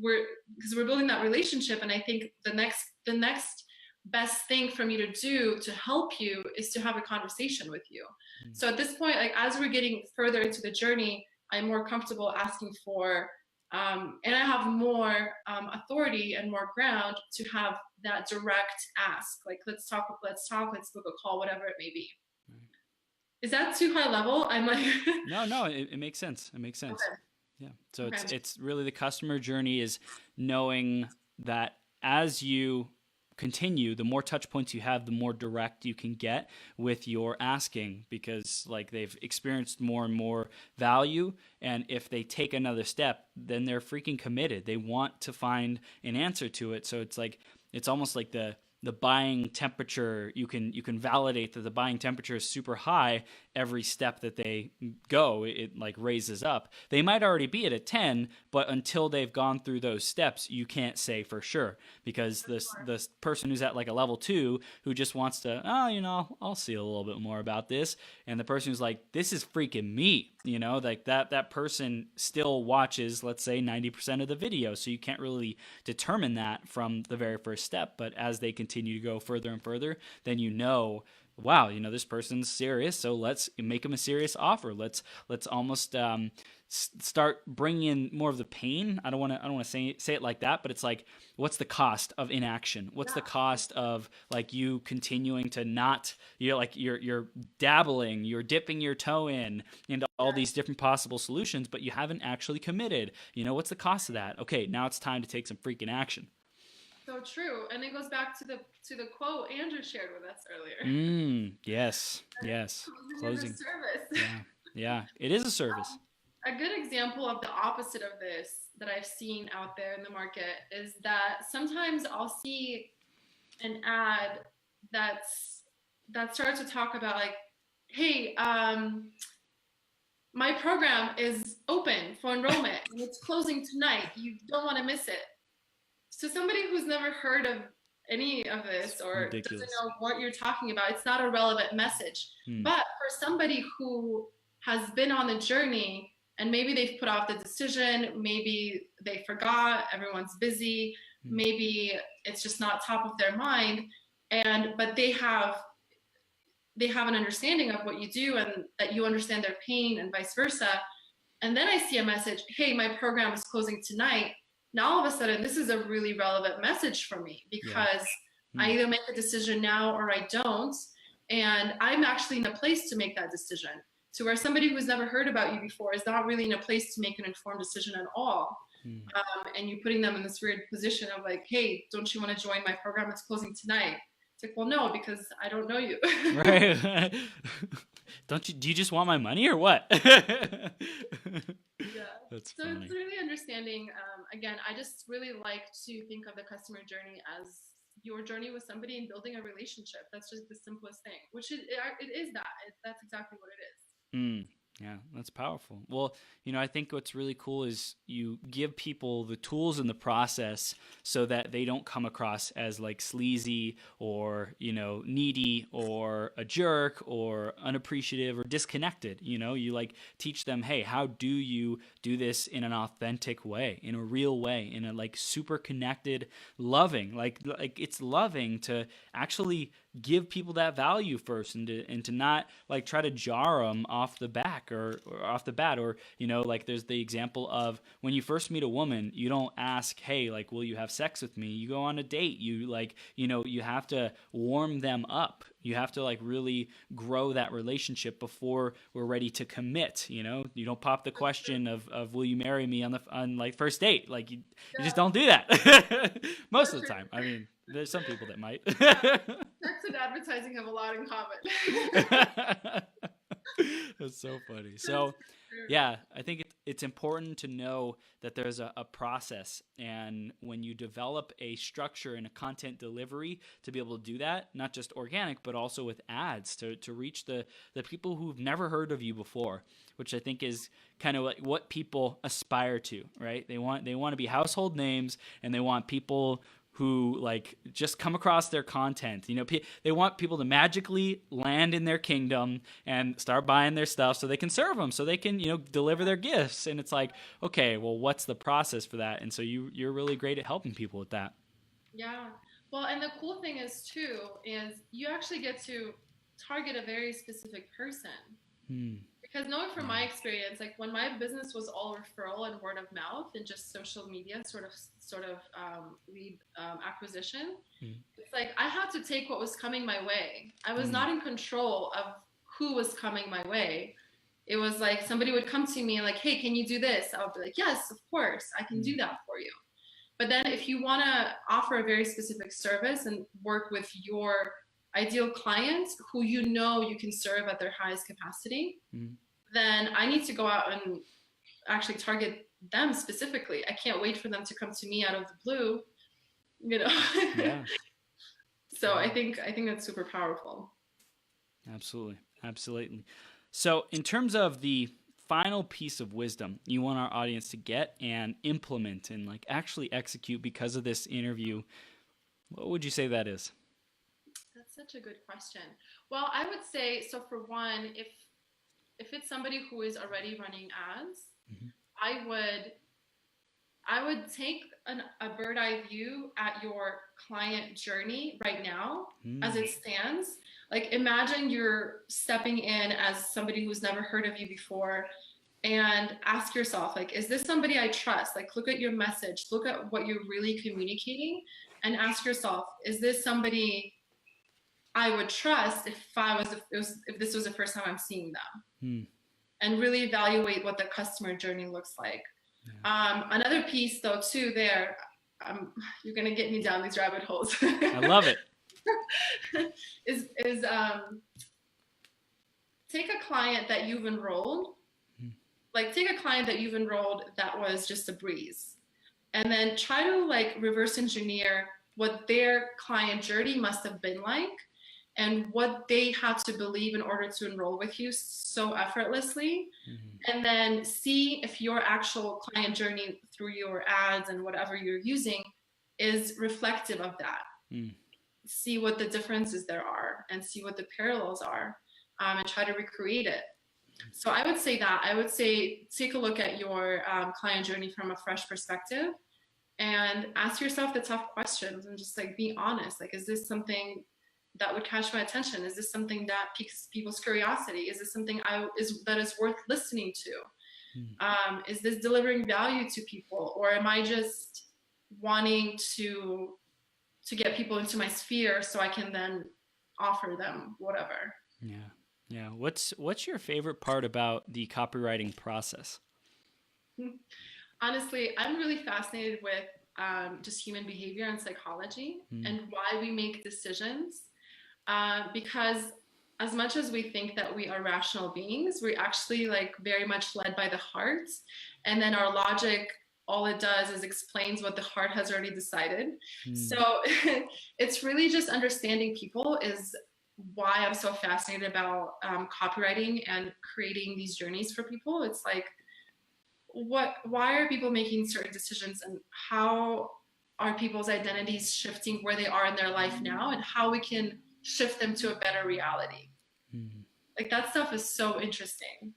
because we're building that relationship, and I think the next best thing for me to do to help you is to have a conversation with you. So at this point, like, as we're getting further into the journey, I'm more comfortable asking for, and I have more authority and more ground to have that direct ask, like, let's talk, let's book a call, whatever it may be. Is that too high level? I'm like, no, it makes sense. It makes sense. Okay. Yeah. So it's really the customer journey is knowing that as you continue, the more touch points you have, the more direct you can get with your asking, because like they've experienced more and more value. And if they take another step, then they're freaking committed. They want to find an answer to it. So it's like, it's almost like the buying temperature. You can validate that the buying temperature is super high every step that they go. It like raises up. They might already be at a 10, but until they've gone through those steps, you can't say for sure, because this person who's at like a level 2 who just wants to, I'll see a little bit more about this, and the person who's like, this is freaking me, like that person still watches, let's say 90% of the video, so you can't really determine that from the very first step. But as they continue to go further and further, then wow, this person's serious, so let's make them a serious offer. Let's almost start bringing in more of the pain. I don't want to say it like that, but it's like, what's the cost of inaction? What's the cost of like you continuing to not, you're dabbling, you're dipping your toe into all these different possible solutions, but you haven't actually committed. What's the cost of that? Okay, now it's time to take some freaking action. So true. And it goes back to the quote Andrew shared with us earlier. Yes. Closing. Service. Yeah. It is a service. A good example of the opposite of this that I've seen out there in the market is that sometimes I'll see an ad that starts to talk about, like, hey, my program is open for enrollment and it's closing tonight. You don't want to miss it. So somebody who's never heard of any of this or doesn't know what you're talking about, it's not a relevant message. But for somebody who has been on the journey and maybe they've put off the decision, maybe they forgot, everyone's busy, maybe it's just not top of their mind, but they have an understanding of what you do and that you understand their pain and vice versa. And then I see a message, hey, my program is closing tonight. Now all of a sudden, this is a really relevant message for me, because I either make a decision now or I don't. And I'm actually in a place to make that decision, to where somebody who's never heard about you before is not really in a place to make an informed decision at all. And you're putting them in this weird position of like, hey, don't you want to join my program? It's closing tonight. It's like, well, no, because I don't know you. Right. Do you just want my money or what? That's so funny. It's really understanding. Again, I just really like to think of the customer journey as your journey with somebody and building a relationship. That's just the simplest thing, which is, that's exactly what it is. Yeah, that's powerful. Well, I think what's really cool is you give people the tools in the process so that they don't come across as like sleazy or, needy or a jerk or unappreciative or disconnected. You like teach them, hey, how do you do this in an authentic way, in a real way, in a like super connected, loving, like it's loving to actually give people that value first and to not like try to jar them off the back or off the bat or like there's the example of when you first meet a woman, you don't ask, hey, like, will you have sex with me? You go on a date. You like, you have to warm them up. You have to like really grow that relationship before we're ready to commit. You don't pop the question of will you marry me on like first date? Like you just don't do that most of the time. I mean, there's some people that might. Sex and advertising have a lot in common. That's so funny. So, yeah, I think it's important to know that there's a process. And when you develop a structure and a content delivery to be able to do that, not just organic, but also with ads to reach the people who've never heard of you before, which I think is kind of like what people aspire to, right? They want to be household names, and they want people who like just come across their content. They want people to magically land in their kingdom and start buying their stuff so they can serve them, so they can, deliver their gifts. And it's like, okay, well, what's the process for that? And so you're really great at helping people with that. Yeah. Well, and the cool thing is too, is you actually get to target a very specific person. Because knowing from my experience, like when my business was all referral and word of mouth and just social media sort of lead acquisition, it's like I had to take what was coming my way. I was not in control of who was coming my way. It was like somebody would come to me and like, hey, can you do this? I would be like, yes, of course, I can do that for you. But then if you want to offer a very specific service and work with your ideal clients who you can serve at their highest capacity, then I need to go out and actually target them specifically. I can't wait for them to come to me out of the blue, Yeah. So I think that's super powerful. Absolutely. So in terms of the final piece of wisdom you want our audience to get and implement and like actually execute because of this interview, what would you say that is? That's such a good question. Well, I would say, so for one, if it's somebody who is already running ads, I would take a bird eye view at your client journey right now as it stands. Like imagine you're stepping in as somebody who's never heard of you before and ask yourself, like, is this somebody I trust? Like, look at your message, look at what you're really communicating and ask yourself, is this somebody I would trust if this was the first time I'm seeing them? And really evaluate what the customer journey looks like. Another piece though too there, you're gonna get me down these rabbit holes. I love it. is take a client that you've enrolled, that was just a breeze, and then try to like reverse engineer what their client journey must have been like and what they had to believe in order to enroll with you so effortlessly. And then see if your actual client journey through your ads and whatever you're using is reflective of that. See what the differences there are and see what the parallels are, and try to recreate it. So I would say take a look at your client journey from a fresh perspective and ask yourself the tough questions and just like be honest. Like, is this something that would catch my attention? Is this something that piques people's curiosity? Is this something that is worth listening to? Is this delivering value to people, or am I just wanting to get people into my sphere so I can then offer them whatever? Yeah. What's your favorite part about the copywriting process? Honestly, I'm really fascinated with just human behavior and psychology and why we make decisions. Because as much as we think that we are rational beings, we're actually like very much led by the heart. And then our logic, all it does is explains what the heart has already decided. So it's really just understanding people is why I'm so fascinated about copywriting and creating these journeys for people. It's like, why are people making certain decisions, and how are people's identities shifting where they are in their life now, and how we can shift them to a better reality. Mm. Like that stuff is so interesting.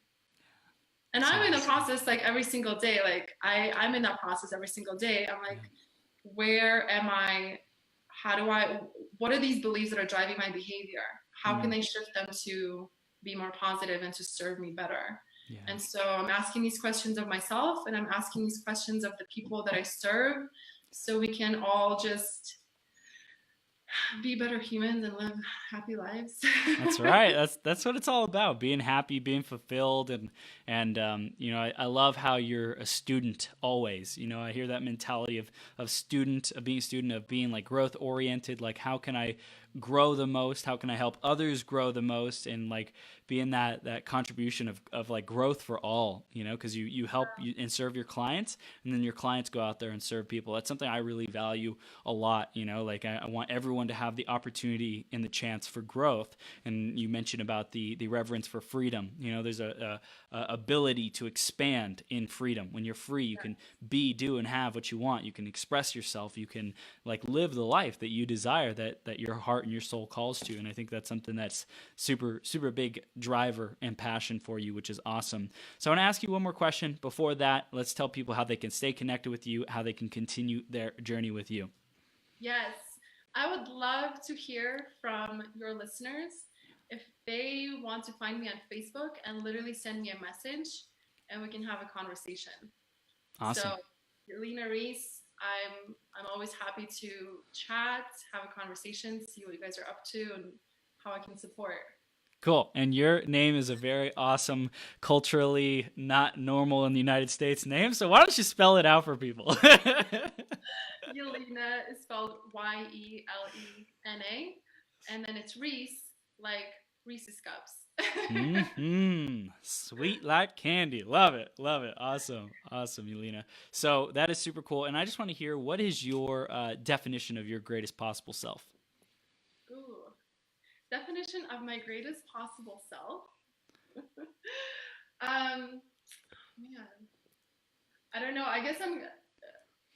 And So I'm in the awesome. process like every single day. Like I'm in that process every single day. I'm like, Yeah. where am I? How do I, what are these beliefs that are driving my behavior? How can Mm. they shift them to be more positive and to serve me better? Yeah. And so I'm asking these questions of myself, and I'm asking these questions of the people that I serve, so we can all just be better humans and live happy lives. That's right. That's what it's all about. Being happy, being fulfilled, and you know, I love how you're a student always. You know, I hear that mentality of student, of being a student, of being like growth oriented. Like, how can I grow the most? How can I help others grow the most? And like being that contribution of like growth for all. You know, because you help you and serve your clients, and then your clients go out there and serve people. That's something I really value a lot. You know, like I want everyone to have the opportunity and the chance for growth. And you mentioned about the reverence for freedom. You know, there's a ability to expand in freedom. When you're free, you can be, do, and have what you want. You can express yourself. You can like live the life that you desire, that your heart and your soul calls to. And I think that's something that's super big driver and passion for you, which is awesome. So I want to ask you one more question. Before that, let's tell people how they can stay connected with you, how they can continue their journey with you. Yes, I would love to hear from your listeners if they want to find me on Facebook and literally send me a message, and we can have a conversation. Awesome. So, Yelena Reese, I'm always happy to chat, have a conversation, see what you guys are up to, and how I can support. Cool. And your name is a very awesome, culturally not normal in the United States name. So why don't you spell it out for people? Yelena is spelled Yelena, and then it's Reese, like Reese's cups. Sweet like candy. Love it. Love it. Awesome. Awesome, Yelena. So that is super cool. And I just want to hear, what is your definition of your greatest possible self? Ooh, definition of my greatest possible self. Man, I don't know. I guess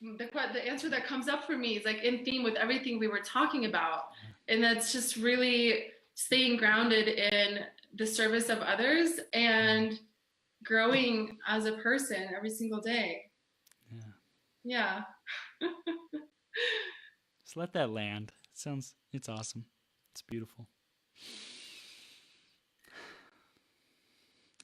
the answer that comes up for me is like in theme with everything we were talking about, and that's just really staying grounded in the service of others and growing as a person every single day. Yeah. Yeah. Just let that land. It's awesome. It's beautiful.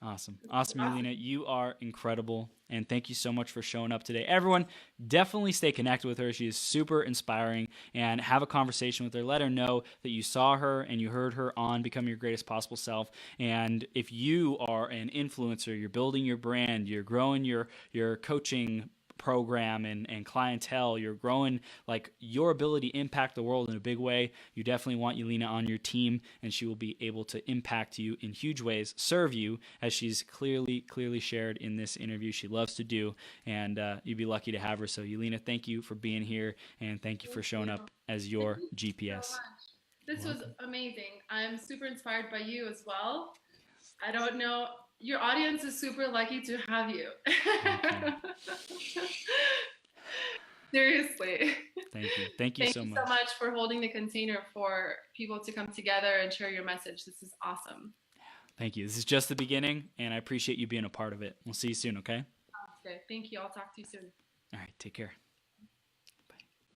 Awesome. Awesome, Awesome. Yelena. You are incredible. And thank you so much for showing up today. Everyone, definitely stay connected with her. She is super inspiring, and have a conversation with her. Let her know that you saw her and you heard her on Become Your Greatest Possible Self. And if you are an influencer, you're building your brand, you're growing your coaching program and clientele, you're growing like your ability to impact the world in a big way, you definitely want Yelena on your team, and she will be able to impact you in huge ways, serve you, as she's clearly shared in this interview she loves to do. And you'd be lucky to have her. So Yelena, thank you for being here, and thank you for Thank showing you. up as Thank your you so GPS. much. This You're was welcome. amazing. I'm super inspired by you as well. I don't know. Your audience is super lucky to have you. Thank you. Seriously. Thank you. Thank you Thank so you so much. much for holding the container for people to come together and share your message. This is awesome. Thank you. This is just the beginning, and I appreciate you being a part of it. We'll see you soon, okay? Sounds good. Thank you. I'll talk to you soon. All right, take care.